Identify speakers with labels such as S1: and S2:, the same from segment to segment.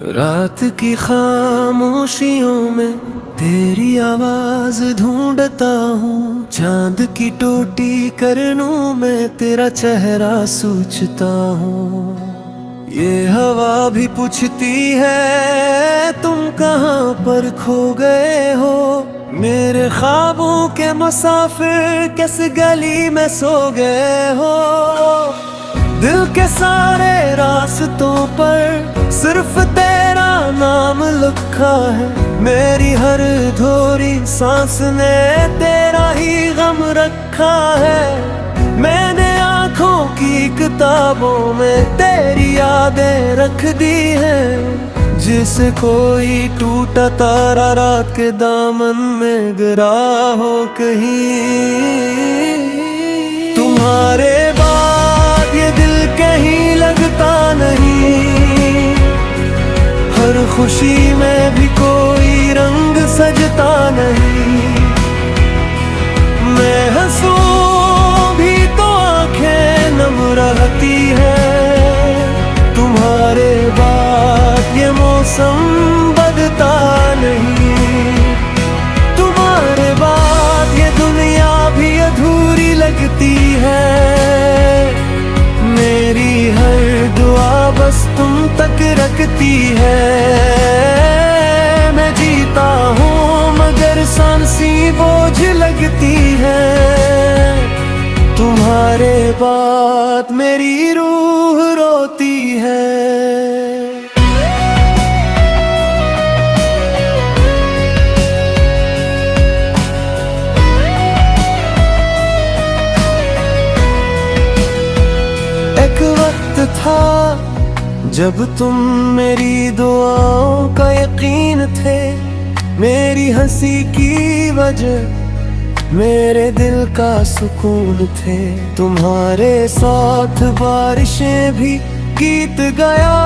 S1: रात की खामोशियों में तेरी आवाज ढूंढता हूँ। चांद की टोटी करनूं मैं तेरा चेहरा सोचता हूँ। ये हवा भी पूछती है तुम कहाँ पर खो गए हो। मेरे ख्वाबों के मुसाफिर किस गली में सो गए हो। दिल के सारे रास्तों पर सिर्फ तेरा नाम लिखा है। मेरी हर थोड़ी सांस ने तेरा ही गम रखा है। मैंने आंखों की किताबों में तेरी यादें रख दी हैं। जिसे कोई टूटा तारा रात के दामन में गिरा हो कहीं। तुम्हारे बाद ये दिल कहीं लगता नहीं। हर खुशी में भी कोई रंग सजता नहीं। मैं हंसूं भी तो आंखें नम रहती है। तुम्हारे बाद ये मौसम बदलता नहीं। तुम्हारे बाद ये दुनिया भी अधूरी लगती है। मेरी हर दुआ बस तुम तक रखती है। मैं जीता हूँ मगर सांसें बोझ लगती है। तुम्हारे बाद मेरी रूह रोती है। एक वक्त था जब तुम मेरी दुआओं का यकीन थे। मेरी हंसी की वजह मेरे दिल का सुकून थे। तुम्हारे साथ बारिशें भी गीत गाया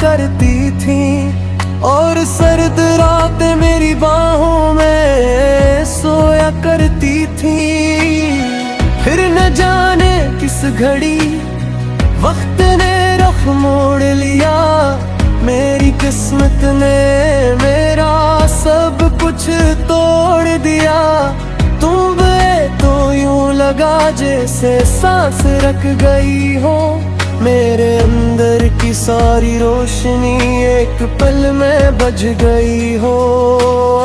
S1: करती थीं। और सर्द रातें मेरी बाहों में सोया करती थीं। फिर न जाने किस घड़ी वक्त ने रुख मोड़ लिया। मेरी किस्मत ने मेरा सब कुछ तोड़ दिया। तुम गए तो यूं लगा जैसे सांस रख गई हो। मेरे अंदर की सारी रोशनी एक पल में बज गई हो।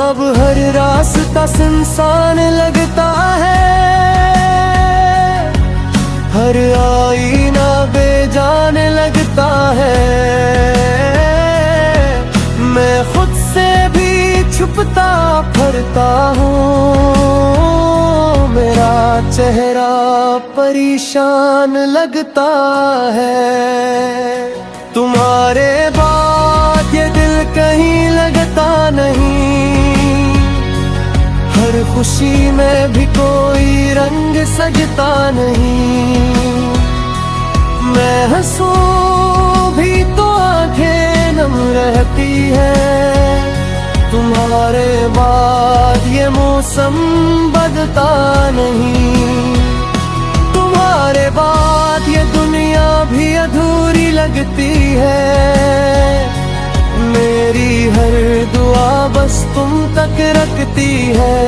S1: अब हर रास्ता सुनसान लगता है। हर आईना बेजान लगता है। मैं खुद से भी छुपता फिरता हूँ। मेरा चेहरा परेशान लगता है। तुम्हारे बाद ये दिल कहीं लगता नहीं। हर खुशी में भी कोई रंग सजता नहीं। मैं हंसूं भी तो आंखें नम रहती है। तुम्हारे बाद ये मौसम बदलता नहीं। तुम्हारे बाद ये दुनिया भी अधूरी लगती है। मेरी हर दुआ बस तुम तक रखती है।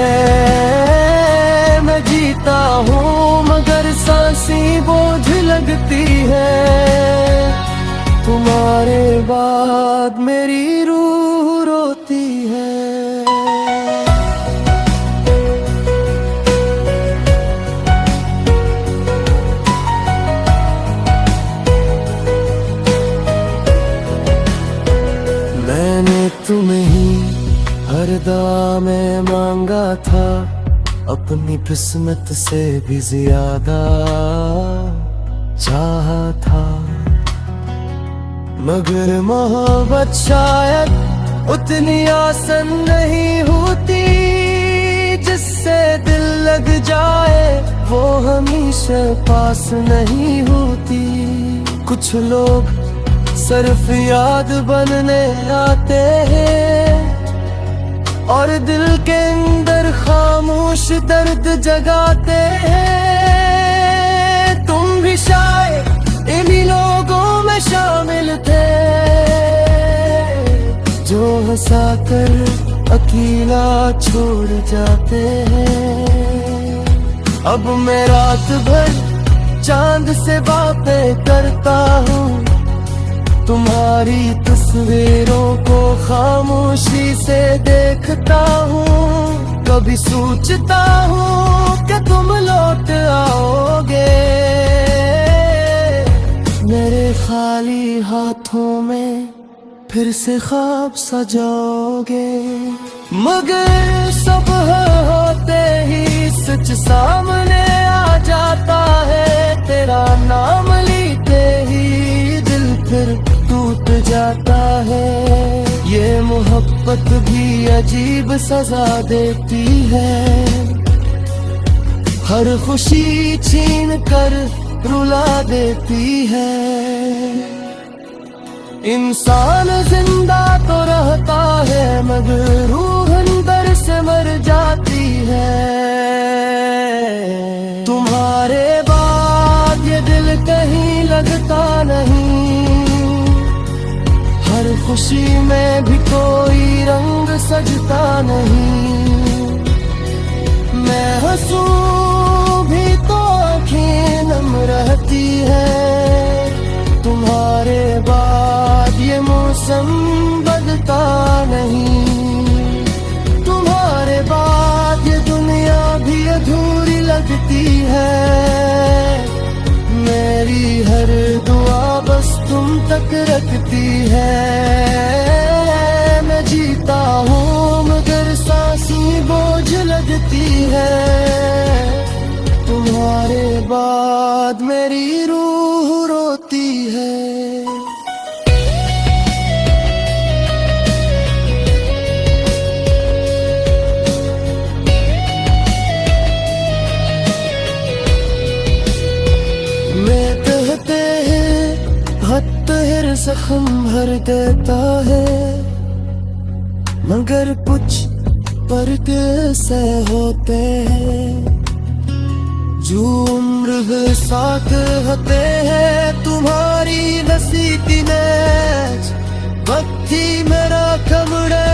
S1: मैं जीता हूँ मगर सांसें बोझ लगती है। तुम्हारे बाद मेरी रूह रोती है। मैंने तुम्हें ही हर दुआ में मांगा था। अपनी किस्मत से भी ज्यादा चाहा था। मगर मोहब्बत शायद उतनी आसान नहीं होती। जिससे दिल लग जाए वो हमेशा पास नहीं होती। कुछ लोग सिर्फ याद बनने आते हैं और दिल के अंदर खामोश दर्द जगाते हैं। तुम भी शायद इन्हीं लोगों में शामिल थे। हंसाकर अकेला छोड़ जाते हैं। अब मैं रात भर चांद से बातें करता हूँ, तुम्हारी तस्वीरों को खामोशी से देखता हूँ। कभी सोचता हूँ कि तुम लौट आओगे, मेरे खाली हाथों में फिर से ख्वाब सजाओगे। मगर सब होते ही सच सामने आ जाता है, तेरा नाम लेते ही दिल फिर टूट जाता है। ये मोहब्बत भी अजीब सजा देती है, हर खुशी छीन कर रुला देती है। इंसान जिंदा तो रहता है मगर रूह अंदर से मर जाती है। तुम्हारे बाद ये दिल कहीं लगता नहीं, हर खुशी में भी कोई रंग सजता नहीं। मैं हंसूं भी तो आँखें नम रहती है, तुम्हारे बाद ये मौसम बदलता नहीं। तुम्हारे बाद ये दुनिया भी अधूरी लगती है, मेरी हर दुआ बस तुम तक रखती है। मैं जीता हूँ मगर सांसें बोझ लगती है, तुम्हारे बाद मेरी रूह रोती है। मैं कहते हैं हद हर जख्म भर देता है, मगर कुछ फर्क से होते हैं जो उम्र भर साथ होते हैं। तुम्हारी नसीबी में वक्त ही मेरा कमरे